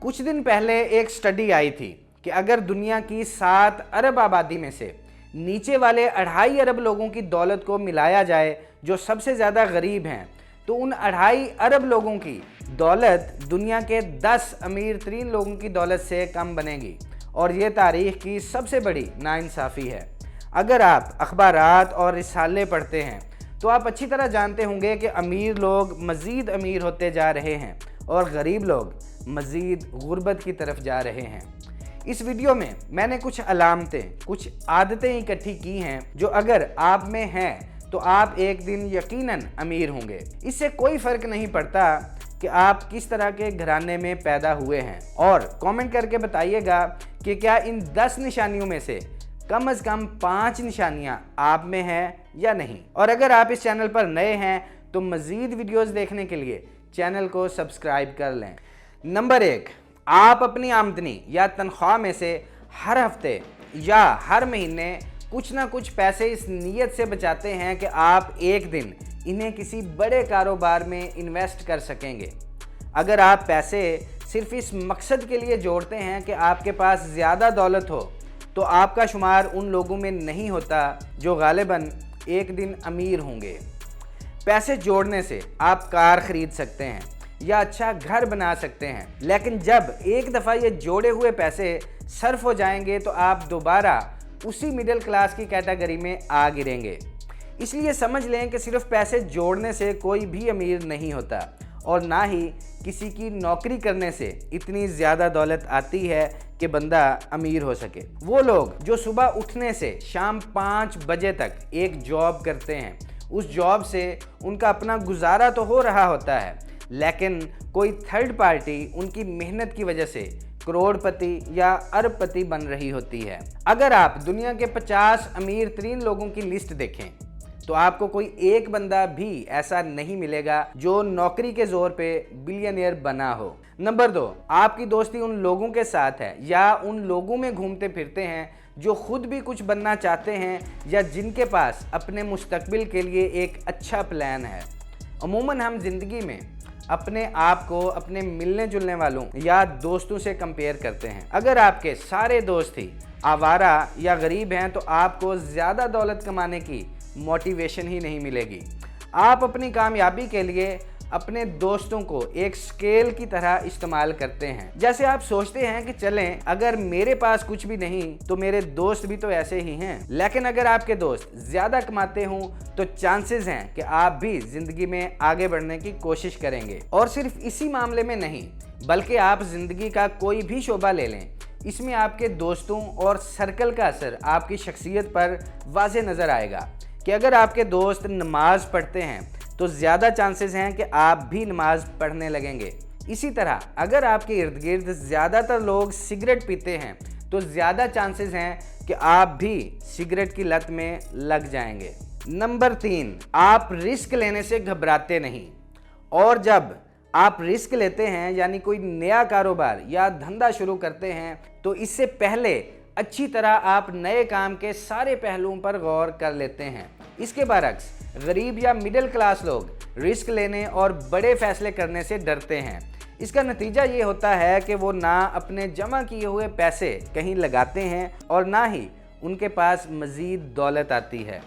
कुछ दिन पहले एक स्टडी आई थी कि अगर दुनिया की 7 अरब आबादी में से नीचे वाले 2.5 अरब लोगों की दौलत को मिलाया जाए जो सबसे ज़्यादा गरीब हैं, तो उन 2.5 अरब लोगों की दौलत दुनिया के 10 अमीर तरीन लोगों की दौलत से कम बनेगी। और ये तारीख़ की सबसे बड़ी नाइंसाफ़ी है। अगर आप अखबारात और रिसाले पढ़ते हैं तो आप अच्छी तरह जानते होंगे कि अमीर लोग मज़ीद अमीर होते जा रहे हैं और गरीब लोग मज़ीद गुर्बत की तरफ जा रहे हैं। इस वीडियो में मैंने कुछ अलामतें, कुछ आदतें इकट्ठी की हैं जो अगर आप में हैं तो आप एक दिन यकीनन अमीर होंगे। इससे कोई फ़र्क नहीं पड़ता कि आप किस तरह के घराने में पैदा हुए हैं। और कमेंट करके बताइएगा कि क्या इन 10 निशानियों में से कम 5 निशानियां आप में हैं या नहीं। और अगर आप इस चैनल पर नए हैं तो मज़ीद वीडियोस देखने के लिए चैनल को सब्सक्राइब कर लें। नंबर 1, आप अपनी आमदनी या तनख्वाह में से हर हफ्ते या हर महीने कुछ ना कुछ पैसे इस नीयत से बचाते हैं कि आप एक दिन इन्हें किसी बड़े कारोबार में इन्वेस्ट कर सकेंगे। अगर आप पैसे सिर्फ इस मकसद के लिए जोड़ते हैं कि आपके पास ज़्यादा दौलत हो, तो आपका शुमार उन लोगों में नहीं होता जो गालिबन एक दिन अमीर होंगे। पैसे जोड़ने से आप कार ख़रीद सकते हैं या अच्छा घर बना सकते हैं, लेकिन जब एक दफ़ा ये जोड़े हुए पैसे सर्फ हो जाएंगे तो आप दोबारा उसी मिडिल क्लास की कैटेगरी में आ गिरेंगे। इसलिए समझ लें कि सिर्फ पैसे जोड़ने से कोई भी अमीर नहीं होता और ना ही किसी की नौकरी करने से इतनी ज़्यादा दौलत आती है कि बंदा अमीर हो सके। वो लोग जो सुबह उठने से शाम 5 बजे तक एक जॉब करते हैं, उस जॉब से उनका अपना गुजारा तो हो रहा होता है, लेकिन कोई थर्ड पार्टी उनकी मेहनत की वजह से करोड़पति या अरबपति बन रही होती है। अगर आप दुनिया के 50 अमीर तरीन लोगों की लिस्ट देखें तो आपको कोई एक बंदा भी ऐसा नहीं मिलेगा जो नौकरी के जोर पे बिलियनियर बना हो। नंबर 2, आपकी दोस्ती उन लोगों के साथ है या उन लोगों में घूमते फिरते हैं जो खुद भी कुछ बनना चाहते हैं या जिनके पास अपने मुस्तकबिल के लिए एक अच्छा प्लान है। अमूमन हम जिंदगी में अपने आप को अपने मिलने जुलने वालों या दोस्तों से कंपेयर करते हैं। अगर आपके सारे दोस्त ही आवारा या गरीब हैं तो आपको ज़्यादा दौलत कमाने की मोटिवेशन ही नहीं मिलेगी। आप अपनी कामयाबी के लिए अपने दोस्तों को एक स्केल की तरह इस्तेमाल करते हैं। जैसे आप सोचते हैं कि चलें, अगर मेरे पास कुछ भी नहीं तो मेरे दोस्त भी तो ऐसे ही हैं। लेकिन अगर आपके दोस्त ज़्यादा कमाते हों तो चांसेस हैं कि आप भी ज़िंदगी में आगे बढ़ने की कोशिश करेंगे। और सिर्फ इसी मामले में नहीं, बल्कि आप ज़िंदगी का कोई भी शोबा ले लें, इसमें आपके दोस्तों और सर्कल का असर आपकी शख्सियत पर वाज़े नज़र आएगा कि अगर आपके दोस्त नमाज पढ़ते हैं तो ज़्यादा चांसेस हैं कि आप भी नमाज पढ़ने लगेंगे। इसी तरह अगर आपके इर्द गिर्द ज़्यादातर लोग सिगरेट पीते हैं तो ज़्यादा चांसेस हैं कि आप भी सिगरेट की लत में लग जाएंगे। नंबर 3, आप रिस्क लेने से घबराते नहीं। और जब आप रिस्क लेते हैं यानी कोई नया कारोबार या धंधा शुरू करते हैं तो इससे पहले अच्छी तरह आप नए काम के सारे पहलुओं पर गौर कर लेते हैं। इसके बरक्स गरीब या मिडिल क्लास लोग रिस्क लेने और बड़े फैसले करने से डरते हैं। इसका नतीजा ये होता है कि वो ना अपने जमा किए हुए पैसे कहीं लगाते हैं और ना ही उनके पास मज़ीद दौलत आती है।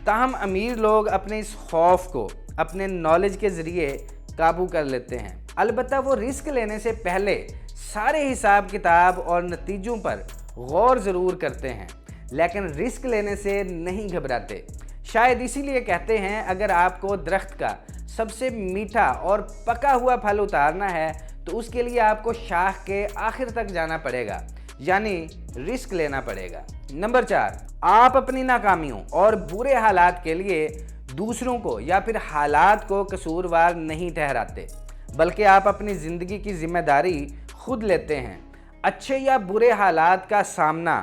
ताहम अमीर लोग अपने इस खौफ को अपने नॉलेज के ज़रिए काबू कर लेते हैं। अलबत्ता वो रिस्क लेने से पहले सारे हिसाब किताब और नतीजों पर गौर ज़रूर करते हैं, लेकिन रिस्क लेने से नहीं घबराते। शायद इसीलिए कहते हैं अगर आपको दरख्त का सबसे मीठा और पका हुआ फल उतारना है तो उसके लिए आपको शाख के आखिर तक जाना पड़ेगा, यानी रिस्क लेना पड़ेगा। नंबर 4, आप अपनी नाकामियों और बुरे हालात के लिए दूसरों को या फिर हालात को कसूरवार नहीं ठहराते, बल्कि आप अपनी ज़िंदगी की जिम्मेदारी खुद लेते हैं। अच्छे या बुरे हालात का सामना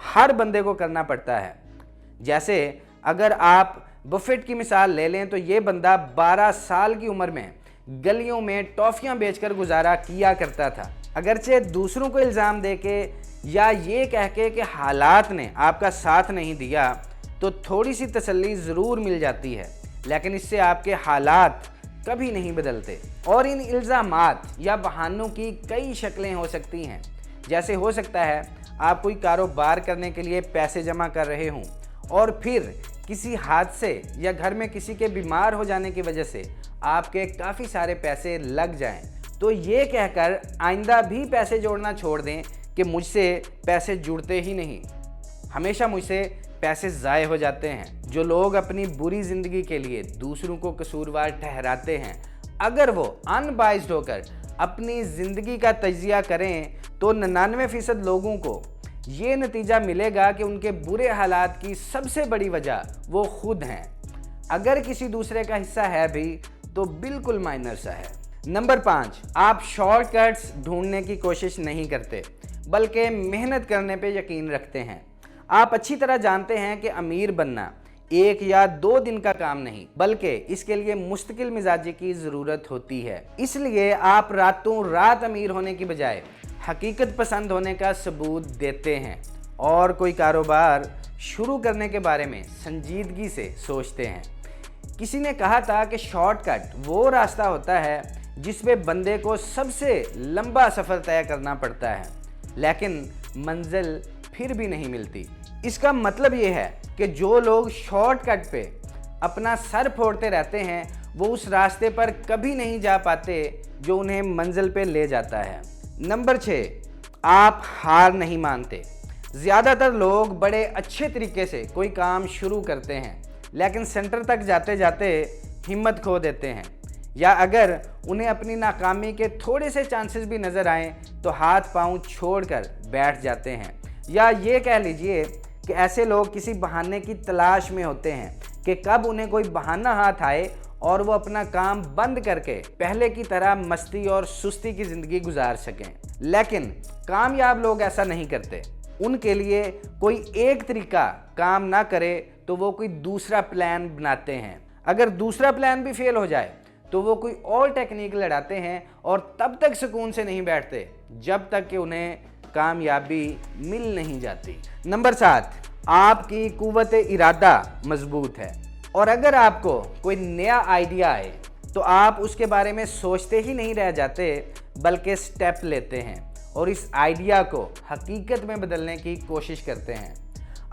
हर बंदे को करना पड़ता है। जैसे अगर आप बफेट की मिसाल ले लें तो ये बंदा 12 साल की उम्र में गलियों में टॉफ़ियाँ बेचकर गुजारा किया करता था। अगरचे दूसरों को इल्ज़ाम दे के या ये कह के कि हालात ने आपका साथ नहीं दिया तो थोड़ी सी तसल्ली ज़रूर मिल जाती है, लेकिन इससे आपके हालात कभी नहीं बदलते। और इन इल्ज़ामात या बहानों की कई शक्लें हो सकती हैं। जैसे हो सकता है आप कोई कारोबार करने के लिए पैसे जमा कर रहे हों और फिर किसी हादसे या घर में किसी के बीमार हो जाने की वजह से आपके काफ़ी सारे पैसे लग जाएं, तो ये कहकर आइंदा भी पैसे जोड़ना छोड़ दें कि मुझसे पैसे जुड़ते ही नहीं, हमेशा मुझसे पैसे ज़ाय हो जाते हैं। जो लोग अपनी बुरी ज़िंदगी के लिए दूसरों को कसूरवार ठहराते हैं, अगर वो अनबाइस्ड होकर अपनी ज़िंदगी का तजिया करें तो 99% लोगों को ये नतीजा मिलेगा कि उनके बुरे हालात की सबसे बड़ी वजह वो खुद हैं। अगर किसी दूसरे का हिस्सा है भी तो बिल्कुल माइनर सा है। नंबर 5, आप शॉर्टकट्स ढूंढने की कोशिश नहीं करते बल्कि मेहनत करने पे यकीन रखते हैं। आप अच्छी तरह जानते हैं कि अमीर बनना 1 या 2 दिन का काम नहीं, बल्कि इसके लिए मुस्तकिल मिजाजी की ज़रूरत होती है। इसलिए आप रातों रात अमीर होने की बजाय हकीकत पसंद होने का सबूत देते हैं और कोई कारोबार शुरू करने के बारे में संजीदगी से सोचते हैं। किसी ने कहा था कि शॉर्टकट वो रास्ता होता है जिस पे बंदे को सबसे लंबा सफ़र तय करना पड़ता है, लेकिन मंजिल फिर भी नहीं मिलती। इसका मतलब ये है कि जो लोग शॉर्टकट पे अपना सर फोड़ते रहते हैं वो उस रास्ते पर कभी नहीं जा पाते जो उन्हें मंजिल पे ले जाता है। नंबर 6, आप हार नहीं मानते। ज़्यादातर लोग बड़े अच्छे तरीके से कोई काम शुरू करते हैं, लेकिन सेंटर तक जाते जाते हिम्मत खो देते हैं, या अगर उन्हें अपनी नाकामी के थोड़े से चांसेस भी नज़र आएँ तो हाथ पांव छोड़कर बैठ जाते हैं। या ये कह लीजिए कि ऐसे लोग किसी बहाने की तलाश में होते हैं कि कब उन्हें कोई बहाना हाथ आए और वो अपना काम बंद करके पहले की तरह मस्ती और सुस्ती की ज़िंदगी गुजार सकें। लेकिन कामयाब लोग ऐसा नहीं करते। उनके लिए कोई एक तरीका काम ना करे तो वो कोई दूसरा प्लान बनाते हैं। अगर दूसरा प्लान भी फेल हो जाए तो वो कोई और टेक्निक लड़ाते हैं और तब तक सुकून से नहीं बैठते जब तक कि उन्हें कामयाबी मिल नहीं जाती। नंबर 7, आपकी कुव्वत इरादा मजबूत है और अगर आपको कोई नया आइडिया आए तो आप उसके बारे में सोचते ही नहीं रह जाते बल्कि स्टेप लेते हैं और इस आइडिया को हकीकत में बदलने की कोशिश करते हैं।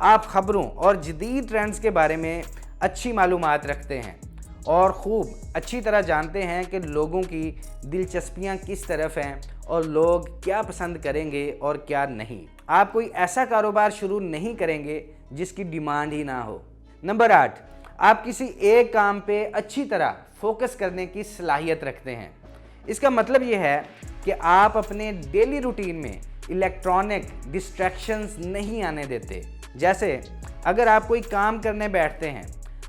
आप ख़बरों और जदीद ट्रेंड्स के बारे में अच्छी मालूमात रखते हैं और ख़ूब अच्छी तरह जानते हैं कि लोगों की दिलचस्पियां किस तरफ हैं और लोग क्या पसंद करेंगे और क्या नहीं। आप कोई ऐसा कारोबार शुरू नहीं करेंगे जिसकी डिमांड ही ना हो। नंबर 8, आप किसी एक काम पे अच्छी तरह फोकस करने की सलाहियत रखते हैं। इसका मतलब यह है कि आप अपने डेली रूटीन में इलेक्ट्रॉनिक डिस्ट्रैक्शंस नहीं आने देते। जैसे अगर आप कोई काम करने बैठते हैं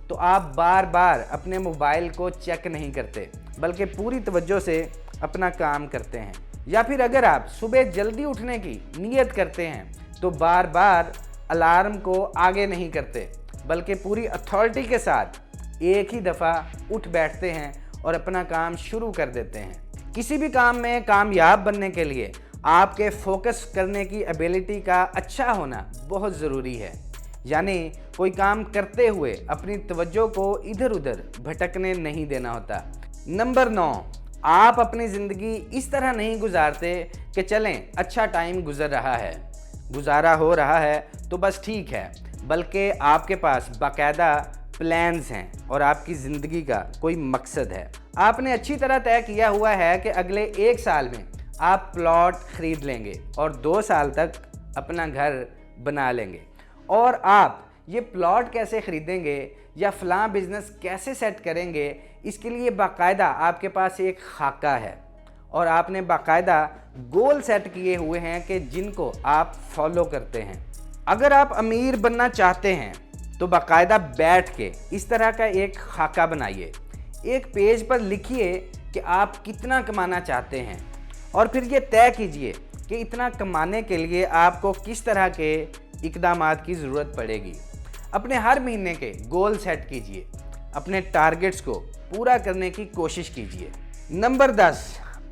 तो आप बार बार अपने मोबाइल को चेक नहीं करते बल्कि पूरी तवज्जो से अपना काम करते हैं। या फिर अगर आप सुबह जल्दी उठने की नीयत करते हैं तो बार बार अलार्म को आगे नहीं करते बल्कि पूरी अथॉरिटी के साथ एक ही दफ़ा उठ बैठते हैं और अपना काम शुरू कर देते हैं। किसी भी काम में कामयाब बनने के लिए आपके फोकस करने की एबिलिटी का अच्छा होना बहुत ज़रूरी है। यानी कोई काम करते हुए अपनी तवज्जो को इधर उधर भटकने नहीं देना होता। नंबर 9, आप अपनी ज़िंदगी इस तरह नहीं गुजारते कि चलें अच्छा टाइम गुजर रहा है, गुजारा हो रहा है तो बस ठीक है, बल्कि आपके पास बाकायदा प्लान्स हैं और आपकी ज़िंदगी का कोई मकसद है। आपने अच्छी तरह तय किया हुआ है कि अगले 1 साल में आप प्लॉट ख़रीद लेंगे और 2 साल तक अपना घर बना लेंगे। और आप ये प्लॉट कैसे ख़रीदेंगे या फ़लाँ बिज़नेस कैसे सेट करेंगे, इसके लिए बाकायदा आपके पास एक खाका है और आपने बाकायदा गोल सेट किए हुए हैं कि जिनको आप फॉलो करते हैं। अगर आप अमीर बनना चाहते हैं तो बाकायदा बैठ के इस तरह का एक खाका बनाइए, एक पेज पर लिखिए कि आप कितना कमाना चाहते हैं और फिर ये तय कीजिए कि इतना कमाने के लिए आपको किस तरह के इक़दामात की ज़रूरत पड़ेगी। अपने हर महीने के गोल सेट कीजिए, अपने टारगेट्स को पूरा करने की कोशिश कीजिए। नंबर 10,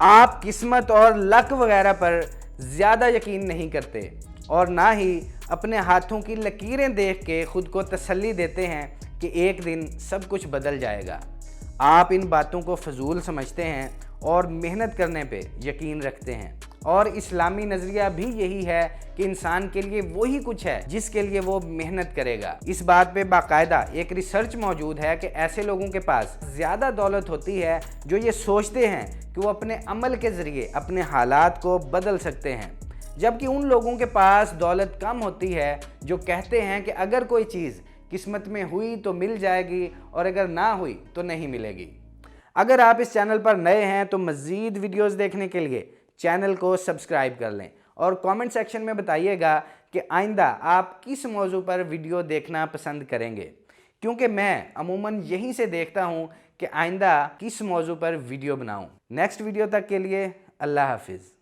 आप किस्मत और लक वगैरह पर ज़्यादा यकीन नहीं करते और ना ही अपने हाथों की लकीरें देख के ख़ुद को तसल्ली देते हैं कि एक दिन सब कुछ बदल जाएगा। आप इन बातों को फजूल समझते हैं और मेहनत करने पे यकीन रखते हैं, और इस्लामी नज़रिया भी यही है कि इंसान के लिए वही कुछ है जिसके लिए वो मेहनत करेगा। इस बात पे बाकायदा एक रिसर्च मौजूद है कि ऐसे लोगों के पास ज़्यादा दौलत होती है जो ये सोचते हैं कि वो अपने अमल के ज़रिए अपने हालात को बदल सकते हैं, जबकि उन लोगों के पास दौलत कम होती है जो कहते हैं कि अगर कोई चीज़ किस्मत में हुई तो मिल जाएगी और अगर ना हुई तो नहीं मिलेगी। अगर आप इस चैनल पर नए हैं तो मज़ीद वीडियोस देखने के लिए चैनल को सब्सक्राइब कर लें और कमेंट सेक्शन में बताइएगा कि आइंदा आप किस मौजू पर वीडियो देखना पसंद करेंगे, क्योंकि मैं अमूमन यहीं से देखता हूं कि आइंदा किस मौजू पर वीडियो बनाऊं। नेक्स्ट वीडियो तक के लिए अल्लाह हाफिज़।